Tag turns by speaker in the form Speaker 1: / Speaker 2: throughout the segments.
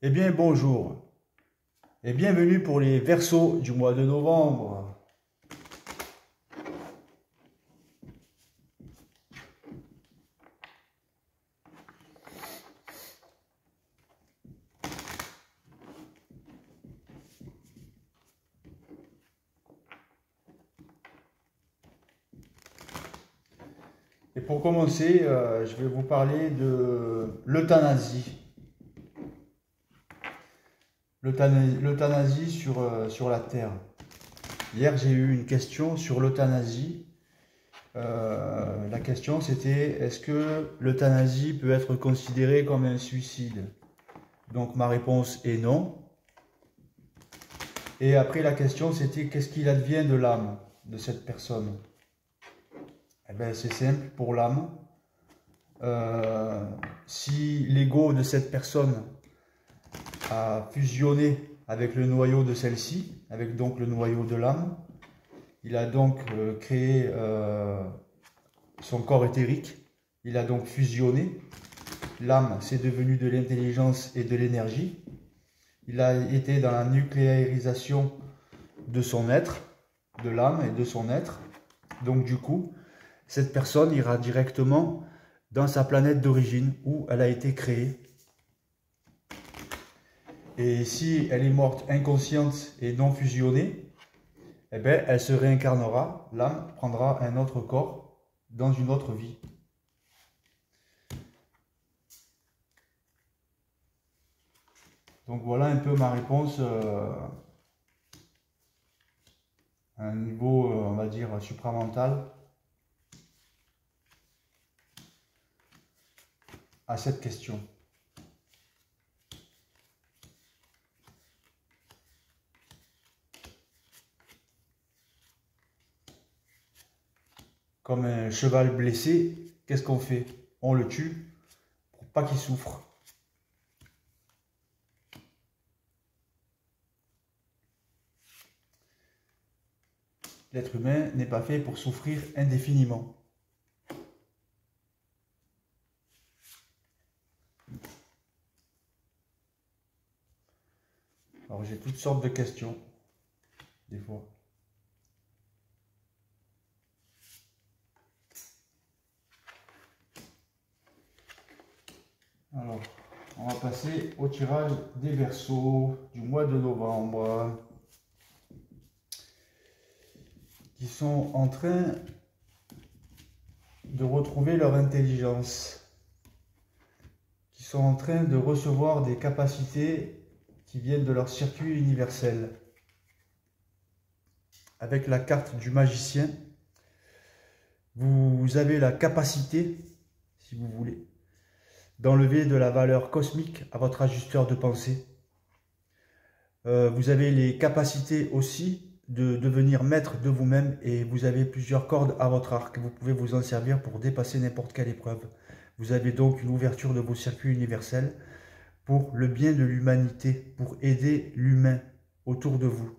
Speaker 1: Eh bien bonjour et bienvenue pour les Verseaux du mois de novembre. Et pour commencer, je vais vous parler de l'euthanasie. L'euthanasie sur la Terre. Hier, j'ai eu une question sur l'euthanasie. La question, c'était, est-ce que l'euthanasie peut être considérée comme un suicide? Donc, ma réponse est non. Et après, la question, c'était, qu'est-ce qu'il advient de l'âme de cette personne? Eh bien, c'est simple, pour l'âme. Si l'ego de cette personne a fusionné avec le noyau de celle-ci, avec donc le noyau de l'âme, il a donc créé son corps éthérique, il a donc fusionné. L'âme, c'est devenu de l'intelligence et de l'énergie. Il a été dans la nucléarisation de son être, de l'âme et de son être. Donc du coup, cette personne ira directement dans sa planète d'origine où elle a été créée. Et si elle est morte inconsciente et non fusionnée, eh bien, elle se réincarnera, l'âme prendra un autre corps dans une autre vie. Donc voilà un peu ma réponse à un niveau, on va dire, supramental à cette question. Comme un cheval blessé, qu'est-ce qu'on fait? On le tue pour pas qu'il souffre. L'être humain n'est pas fait pour souffrir indéfiniment. Alors j'ai toutes sortes de questions, des fois. Alors, on va passer au tirage des Verseaux du mois de novembre, qui sont en train de retrouver leur intelligence, qui sont en train de recevoir des capacités qui viennent de leur circuit universel. Avec la carte du magicien, vous avez la capacité, si vous voulez, d'enlever de la valeur cosmique à votre ajusteur de pensée. Vous avez les capacités aussi de devenir maître de vous-même et vous avez plusieurs cordes à votre arc. Vous pouvez vous en servir pour dépasser n'importe quelle épreuve. Vous avez donc une ouverture de vos circuits universels pour le bien de l'humanité, pour aider l'humain autour de vous.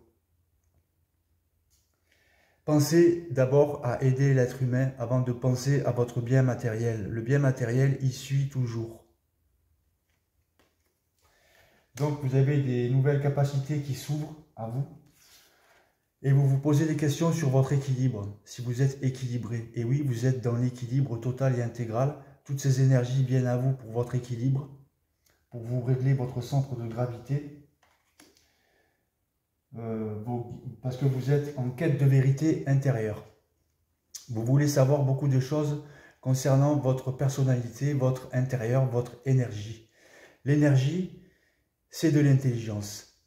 Speaker 1: Pensez d'abord à aider l'être humain avant de penser à votre bien matériel. Le bien matériel, il suit toujours. Donc, vous avez des nouvelles capacités qui s'ouvrent à vous. Et vous vous posez des questions sur votre équilibre, si vous êtes équilibré. Et oui, vous êtes dans l'équilibre total et intégral. Toutes ces énergies viennent à vous pour votre équilibre, pour vous régler votre centre de gravité. Parce que vous êtes en quête de vérité intérieure. Vous voulez savoir beaucoup de choses concernant votre personnalité, votre intérieur, votre énergie. L'énergie, c'est de l'intelligence.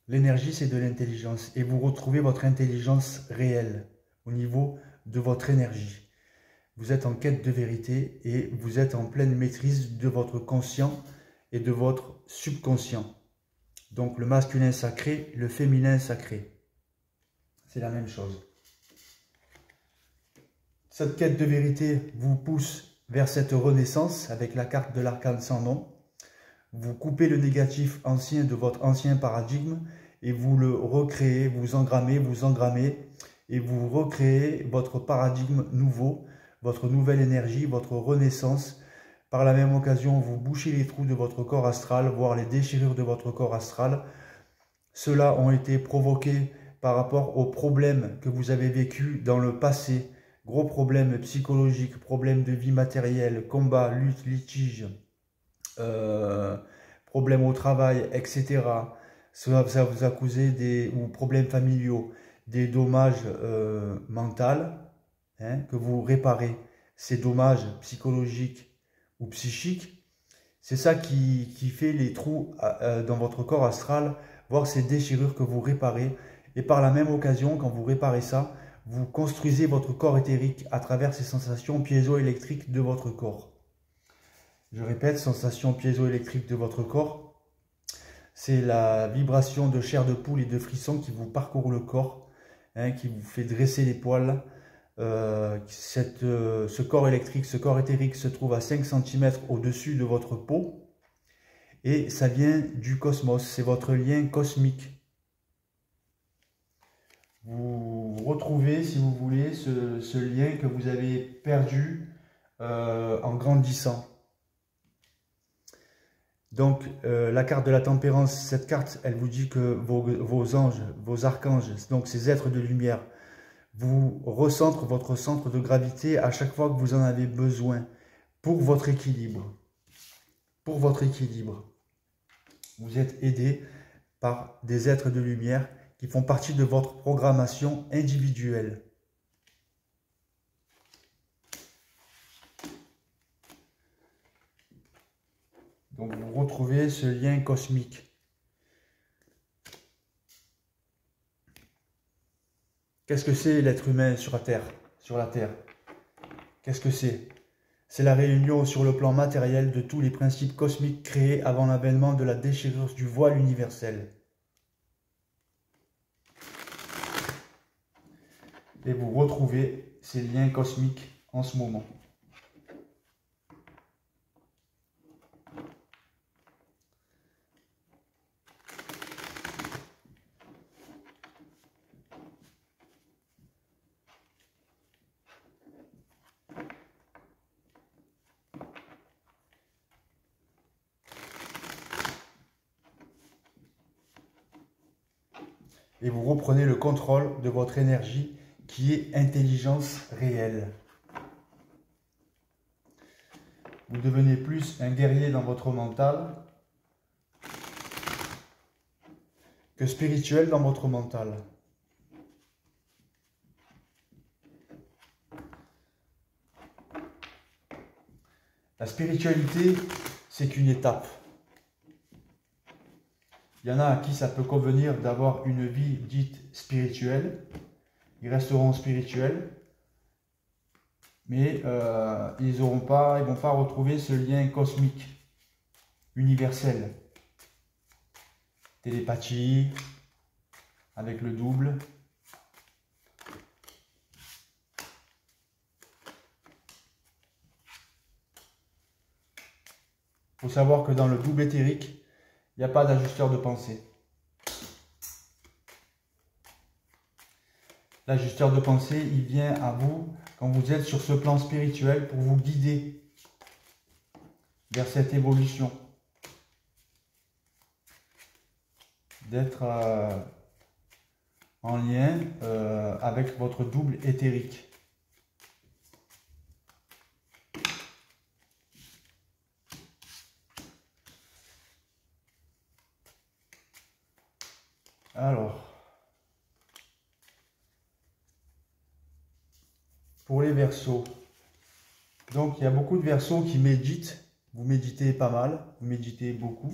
Speaker 1: L'énergie, c'est de l'intelligence. Et vous retrouvez votre intelligence réelle au niveau de votre énergie. Vous êtes en quête de vérité et vous êtes en pleine maîtrise de votre conscient et de votre subconscient. Donc le masculin sacré, le féminin sacré. C'est la même chose. Cette quête de vérité vous pousse vers cette renaissance avec la carte de l'arcane sans nom. Vous coupez le négatif ancien de votre ancien paradigme et vous le recréez, vous engrammez et vous recréez votre paradigme nouveau, votre nouvelle énergie, votre renaissance, Par la même occasion, vous bouchez les trous de votre corps astral, voire les déchirures de votre corps astral. Ceux-là ont été provoqués par rapport aux problèmes que vous avez vécus dans le passé. Gros problèmes psychologiques, problèmes de vie matérielle, combats, luttes, litiges, problèmes au travail, etc. Ça vous a causé des problèmes familiaux, des dommages mentaux que vous réparez. Ces dommages psychologiques ou psychiques, c'est ça qui fait les trous dans votre corps astral, voire ces déchirures que vous réparez. Et par la même occasion, quand vous réparez ça, vous construisez votre corps éthérique à travers ces sensations piézoélectriques de votre corps. Je répète, sensations piézoélectriques de votre corps, c'est la vibration de chair de poule et de frissons qui vous parcourt le corps, qui vous fait dresser les poils. Ce corps électrique, ce corps éthérique se trouve à 5 cm au-dessus de votre peau et ça vient du cosmos, c'est votre lien cosmique. Vous retrouvez, si vous voulez, ce lien que vous avez perdu en grandissant. Donc, la carte de la tempérance, cette carte, elle vous dit que vos anges, vos archanges, donc ces êtres de lumière, vous recentrent votre centre de gravité à chaque fois que vous en avez besoin pour votre équilibre. Pour votre équilibre. Vous êtes aidé par des êtres de lumière qui font partie de votre programmation individuelle. Donc vous retrouvez ce lien cosmique. Qu'est-ce que c'est l'être humain sur la Terre? Qu'est-ce que c'est? C'est la réunion sur le plan matériel de tous les principes cosmiques créés avant l'avènement de la déchirure du voile universel. Et vous retrouvez ces liens cosmiques en ce moment. Et vous reprenez le contrôle de votre énergie qui est intelligence réelle. Vous devenez plus un guerrier dans votre mental que spirituel dans votre mental. La spiritualité, c'est qu'une étape. Il y en a à qui ça peut convenir d'avoir une vie dite spirituelle. Ils resteront spirituels, mais ils vont pas retrouver ce lien cosmique, universel. Télépathie, avec le double. Il faut savoir que dans le double éthérique, il n'y a pas d'ajusteur de pensée. L'ajusteur de pensée, il vient à vous quand vous êtes sur ce plan spirituel pour vous guider vers cette évolution. D'être en lien avec votre double éthérique. Alors, pour les Verseaux, donc il y a beaucoup de Verseaux qui méditent. Vous méditez pas mal, vous méditez beaucoup.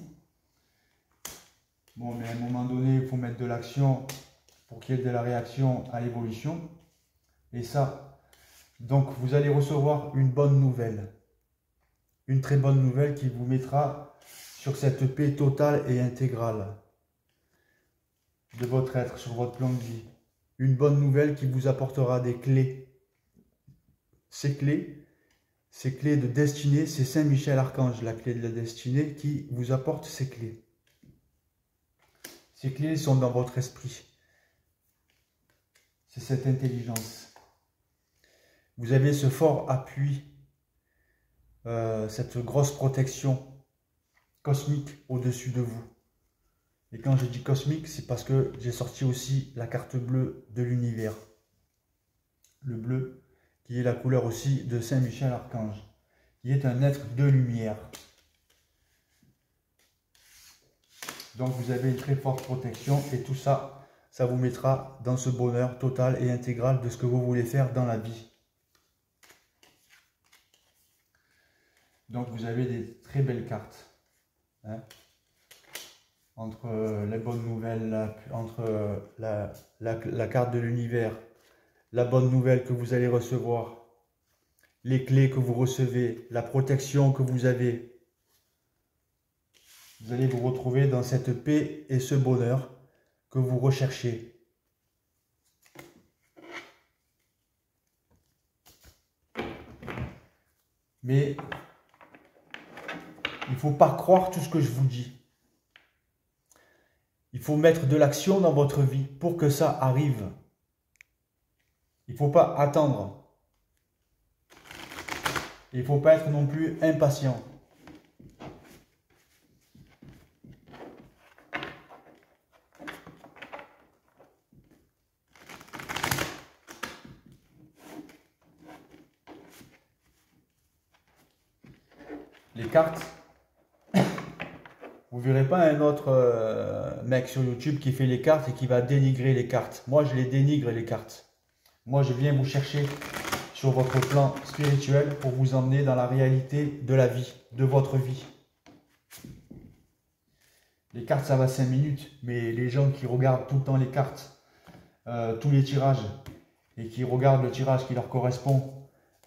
Speaker 1: Bon, mais à un moment donné, il faut mettre de l'action pour qu'il y ait de la réaction à l'évolution. Et ça, donc vous allez recevoir une bonne nouvelle. Une très bonne nouvelle qui vous mettra sur cette paix totale et intégrale de votre être, sur votre plan de vie. Une bonne nouvelle qui vous apportera des clés. Ces clés de destinée, c'est Saint Michel Archange, la clé de la destinée, qui vous apporte ces clés. Ces clés sont dans votre esprit. C'est cette intelligence. Vous avez ce fort appui cette grosse protection cosmique au-dessus de vous. Et quand je dis cosmique, c'est parce que j'ai sorti aussi la carte bleue de l'univers. Le bleu, qui est la couleur aussi de Saint Michel Archange, qui est un être de lumière. Donc vous avez une très forte protection et tout ça, ça vous mettra dans ce bonheur total et intégral de ce que vous voulez faire dans la vie. Donc vous avez des très belles cartes. Hein, entre les bonnes nouvelles, entre la carte de l'univers, la bonne nouvelle que vous allez recevoir, les clés que vous recevez, la protection que vous avez. Vous allez vous retrouver dans cette paix et ce bonheur que vous recherchez. Mais il ne faut pas croire tout ce que je vous dis. Il faut mettre de l'action dans votre vie pour que ça arrive. Il ne faut pas attendre. Il ne faut pas être non plus impatient. Les cartes, vous ne verrez pas un autre mec sur YouTube qui fait les cartes et qui va dénigrer les cartes. Moi, je les dénigre les cartes. Moi, je viens vous chercher sur votre plan spirituel pour vous emmener dans la réalité de la vie, de votre vie. Les cartes, ça va 5 minutes, mais les gens qui regardent tout le temps les cartes, tous les tirages, et qui regardent le tirage qui leur correspond,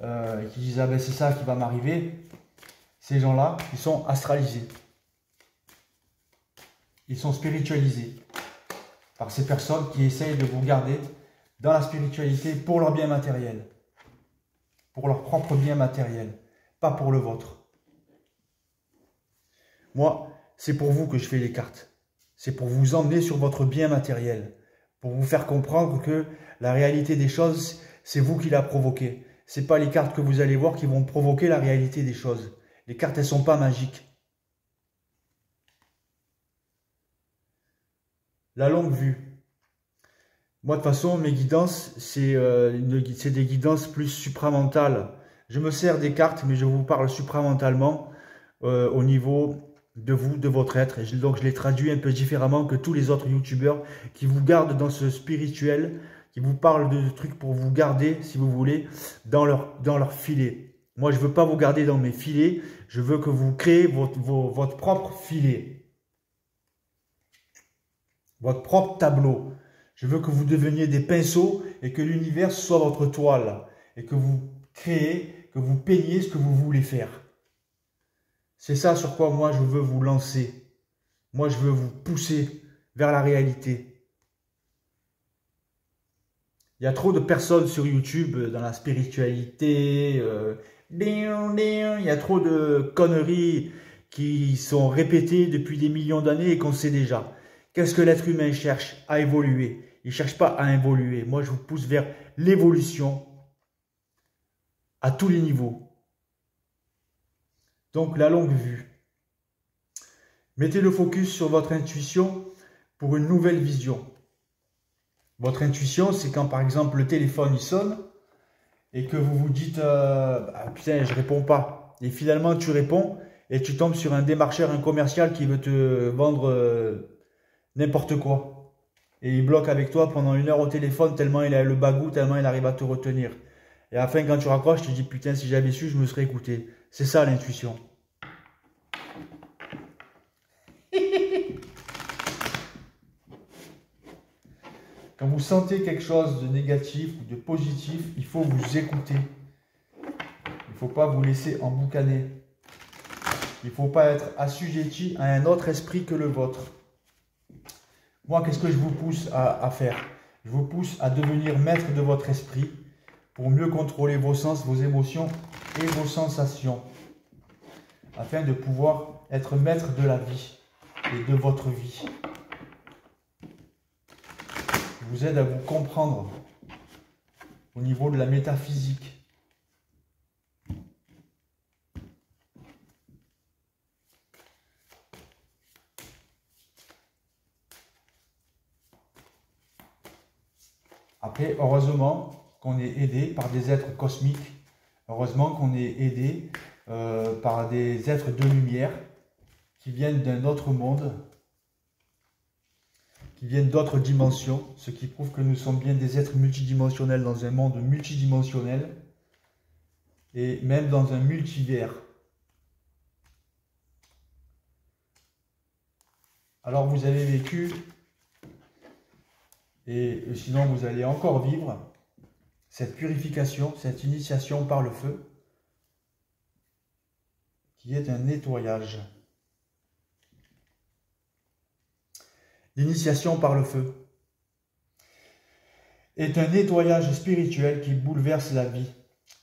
Speaker 1: et qui disent « Ah ben c'est ça qui va m'arriver », ces gens-là, ils sont astralisés. Ils sont spiritualisés par ces personnes qui essayent de vous garder dans la spiritualité pour leur bien matériel. Pour leur propre bien matériel, pas pour le vôtre. Moi, c'est pour vous que je fais les cartes. C'est pour vous emmener sur votre bien matériel. Pour vous faire comprendre que la réalité des choses, c'est vous qui la provoquez. Ce n'est pas les cartes que vous allez voir qui vont provoquer la réalité des choses. Les cartes, elles ne sont pas magiques. La longue vue. Moi, de toute façon, mes guidances, c'est des guidances plus supramentales. Je me sers des cartes, mais je vous parle supramentalement au niveau de vous, de votre être. Et donc, je les traduis un peu différemment que tous les autres youtubeurs qui vous gardent dans ce spirituel, qui vous parlent de trucs pour vous garder, si vous voulez, dans leur filet. Moi, je ne veux pas vous garder dans mes filets. Je veux que vous créez votre propre filet. Votre propre tableau. Je veux que vous deveniez des pinceaux et que l'univers soit votre toile. Et que vous créez, que vous peigniez ce que vous voulez faire. C'est ça sur quoi moi je veux vous lancer. Moi je veux vous pousser vers la réalité. Il y a trop de personnes sur YouTube dans la spiritualité. Il y a trop de conneries qui sont répétées depuis des millions d'années et qu'on sait déjà. Qu'est-ce que l'être humain cherche? À évoluer. Il ne cherche pas à évoluer. Moi, je vous pousse vers l'évolution à tous les niveaux. Donc, la longue vue. Mettez le focus sur votre intuition pour une nouvelle vision. Votre intuition, c'est quand, par exemple, le téléphone il sonne et que vous vous dites ah, putain, je réponds pas. Et finalement, tu réponds et tu tombes sur un démarcheur, un commercial qui veut te vendre n'importe quoi. Et il bloque avec toi pendant 1 heure au téléphone tellement il a le bagou, tellement il arrive à te retenir. Et à la fin, quand tu raccroches, tu te dis putain, si j'avais su, je me serais écouté. C'est ça l'intuition. Quand vous sentez quelque chose de négatif ou de positif, il faut vous écouter. Il ne faut pas vous laisser emboucaner. Il ne faut pas être assujetti à un autre esprit que le vôtre. Moi, qu'est-ce que je vous pousse à faire? Je vous pousse à devenir maître de votre esprit pour mieux contrôler vos sens, vos émotions et vos sensations, afin de pouvoir être maître de la vie et de votre vie. Je vous aide à vous comprendre au niveau de la métaphysique. Après, heureusement qu'on est aidé par des êtres cosmiques, heureusement qu'on est aidé par des êtres de lumière qui viennent d'un autre monde, qui viennent d'autres dimensions, ce qui prouve que nous sommes bien des êtres multidimensionnels dans un monde multidimensionnel et même dans un multivers. Alors vous avez vécu, et sinon vous allez encore vivre, cette purification, cette initiation par le feu, qui est un nettoyage. L'initiation par le feu est un nettoyage spirituel qui bouleverse la vie.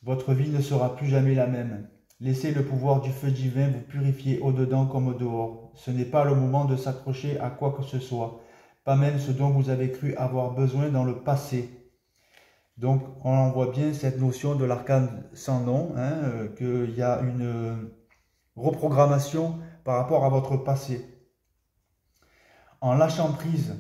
Speaker 1: Votre vie ne sera plus jamais la même. Laissez le pouvoir du feu divin vous purifier au-dedans comme au dehors. Ce n'est pas le moment de s'accrocher à quoi que ce soit, pas même ce dont vous avez cru avoir besoin dans le passé. Donc, on en voit bien cette notion de l'arcane sans nom, qu'il y a une reprogrammation par rapport à votre passé. En lâchant prise,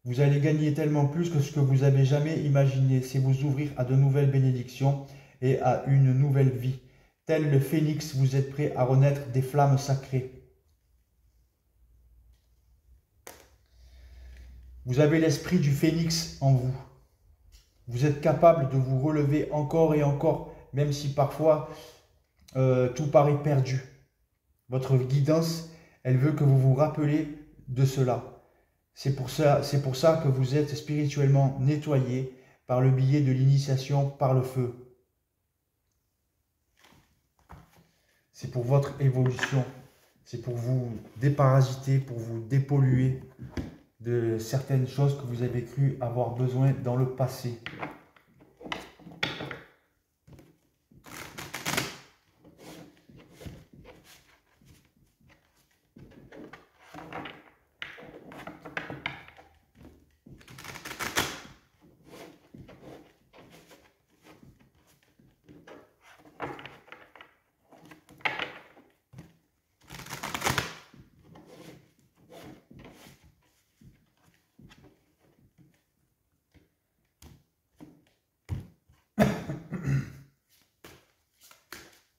Speaker 1: vous allez gagner tellement plus que ce que vous avez jamais imaginé. C'est vous ouvrir à de nouvelles bénédictions et à une nouvelle vie. Tel le phénix, vous êtes prêt à renaître des flammes sacrées. Vous avez l'esprit du phénix en vous. Vous êtes capable de vous relever encore et encore, même si parfois tout paraît perdu. Votre guidance, elle veut que vous vous rappeliez de cela. C'est pour ça que vous êtes spirituellement nettoyé par le biais de l'initiation par le feu. C'est pour votre évolution. C'est pour vous déparasiter, pour vous dépolluer de certaines choses que vous avez cru avoir besoin dans le passé.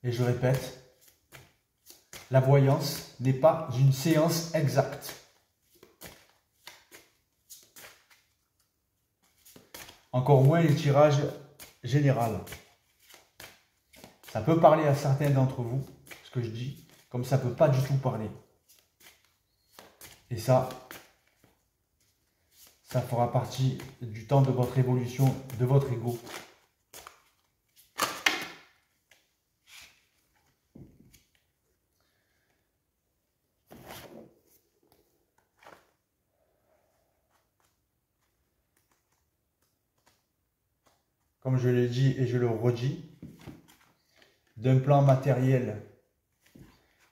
Speaker 1: Et je répète, la voyance n'est pas une séance exacte. Encore moins les tirages généraux. Ça peut parler à certains d'entre vous, ce que je dis, comme ça ne peut pas du tout parler. Et ça fera partie du temps de votre évolution, de votre ego. Comme je l'ai dit et je le redis, d'un plan matériel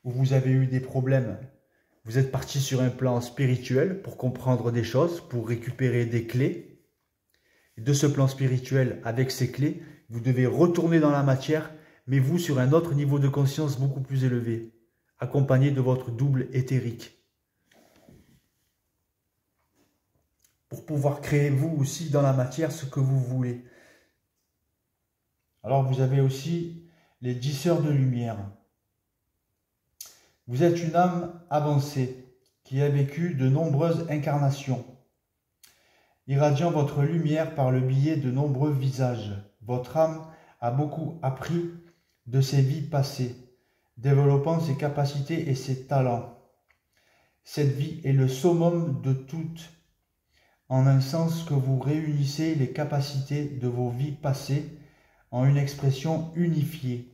Speaker 1: où vous avez eu des problèmes, vous êtes parti sur un plan spirituel pour comprendre des choses, pour récupérer des clés. Et de ce plan spirituel, avec ces clés, vous devez retourner dans la matière, mais vous sur un autre niveau de conscience beaucoup plus élevé, accompagné de votre double éthérique. Pour pouvoir créer vous aussi dans la matière ce que vous voulez. Alors vous avez aussi les disseurs de lumière. Vous êtes une âme avancée qui a vécu de nombreuses incarnations, irradiant votre lumière par le biais de nombreux visages. Votre âme a beaucoup appris de ses vies passées, développant ses capacités et ses talents. Cette vie est le summum de toutes, en un sens que vous réunissez les capacités de vos vies passées en une expression unifiée.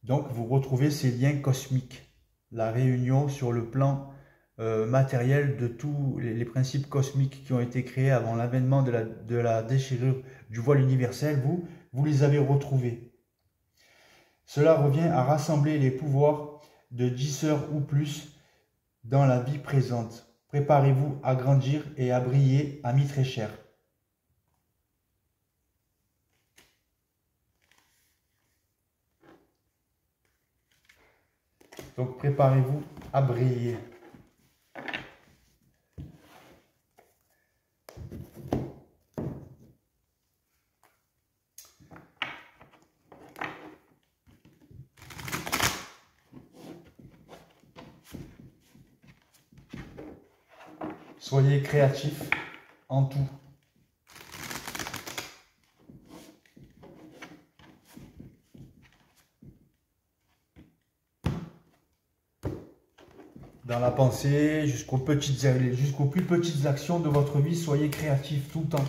Speaker 1: Donc, vous retrouvez ces liens cosmiques, la réunion sur le plan matériel de tous les principes cosmiques qui ont été créés avant l'avènement de la déchirure du voile universel, vous les avez retrouvés. Cela revient à rassembler les pouvoirs de 10 heures ou plus dans la vie présente. Préparez-vous à grandir et à briller, amis très chers. Donc préparez-vous à briller. Soyez créatif en tout. Dans la pensée, jusqu'aux plus petites actions de votre vie, soyez créatif tout le temps.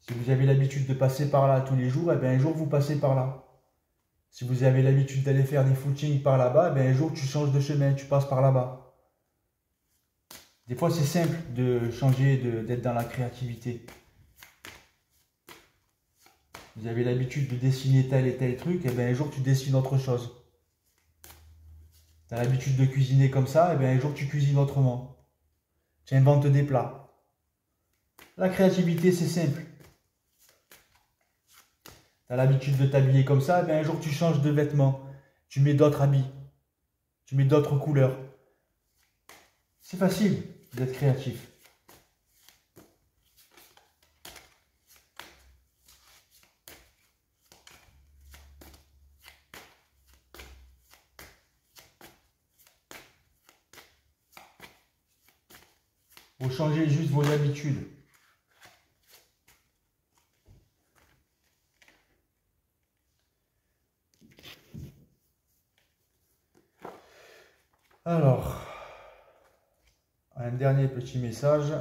Speaker 1: Si vous avez l'habitude de passer par là tous les jours, eh bien un jour vous passez par là. Si vous avez l'habitude d'aller faire des footings par là-bas, eh bien un jour tu changes de chemin, tu passes par là-bas. Des fois c'est simple de changer, d'être dans la créativité. Vous avez l'habitude de dessiner tel et tel truc, eh bien un jour tu dessines autre chose. Tu as l'habitude de cuisiner comme ça, et bien un jour tu cuisines autrement. Tu inventes des plats. La créativité, c'est simple. Tu as l'habitude de t'habiller comme ça, et bien un jour tu changes de vêtements. Tu mets d'autres habits. Tu mets d'autres couleurs. C'est facile d'être créatif. Vous changez juste vos habitudes. Alors, un dernier petit message.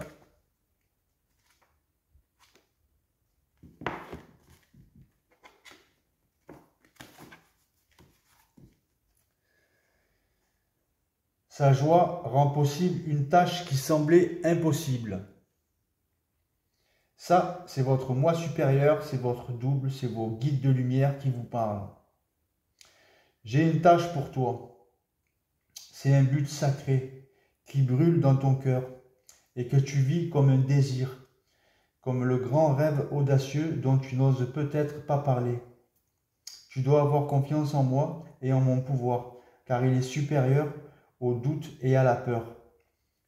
Speaker 1: Sa joie rend possible une tâche qui semblait impossible. Ça, c'est votre moi supérieur, c'est votre double, c'est vos guides de lumière qui vous parlent. J'ai une tâche pour toi. C'est un but sacré qui brûle dans ton cœur et que tu vis comme un désir, comme le grand rêve audacieux dont tu n'oses peut-être pas parler. Tu dois avoir confiance en moi et en mon pouvoir, car il est supérieur au doute et à la peur.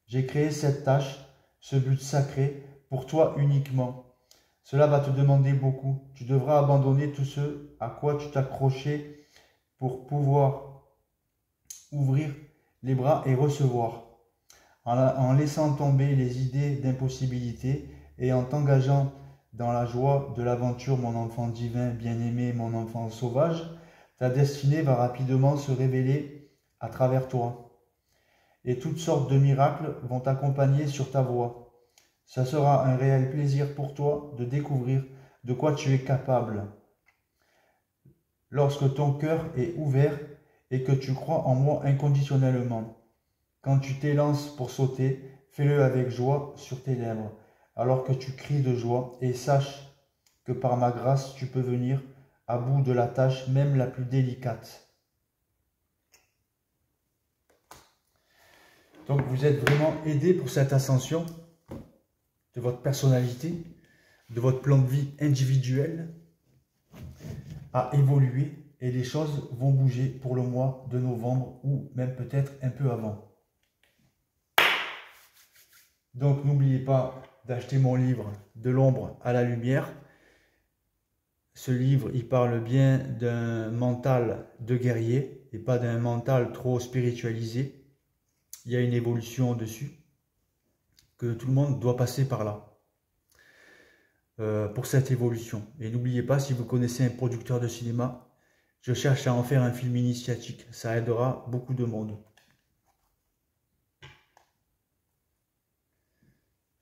Speaker 1: J'ai créé cette tâche, ce but sacré, pour toi uniquement. Cela va te demander beaucoup. Tu devras abandonner tout ce à quoi tu t'accrochais pour pouvoir ouvrir les bras et recevoir. En laissant tomber les idées d'impossibilité et en t'engageant dans la joie de l'aventure, mon enfant divin, bien-aimé, mon enfant sauvage, ta destinée va rapidement se révéler à travers toi. Et toutes sortes de miracles vont t'accompagner sur ta voie. Ça sera un réel plaisir pour toi de découvrir de quoi tu es capable. Lorsque ton cœur est ouvert et que tu crois en moi inconditionnellement. Quand tu t'élances pour sauter, fais-le avec joie sur tes lèvres, alors que tu cries de joie, et sache que par ma grâce, tu peux venir à bout de la tâche, même la plus délicate. Donc vous êtes vraiment aidé pour cette ascension de votre personnalité, de votre plan de vie individuel à évoluer, et les choses vont bouger pour le mois de novembre ou même peut-être un peu avant. Donc n'oubliez pas d'acheter mon livre « De l'ombre à la lumière ». Ce livre, il parle bien d'un mental de guerrier et pas d'un mental trop spiritualisé. Il y a une évolution dessus, que tout le monde doit passer par là pour cette évolution. Et n'oubliez pas, si vous connaissez un producteur de cinéma, je cherche à en faire un film initiatique. Ça aidera beaucoup de monde.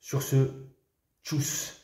Speaker 1: Sur ce, tchuss!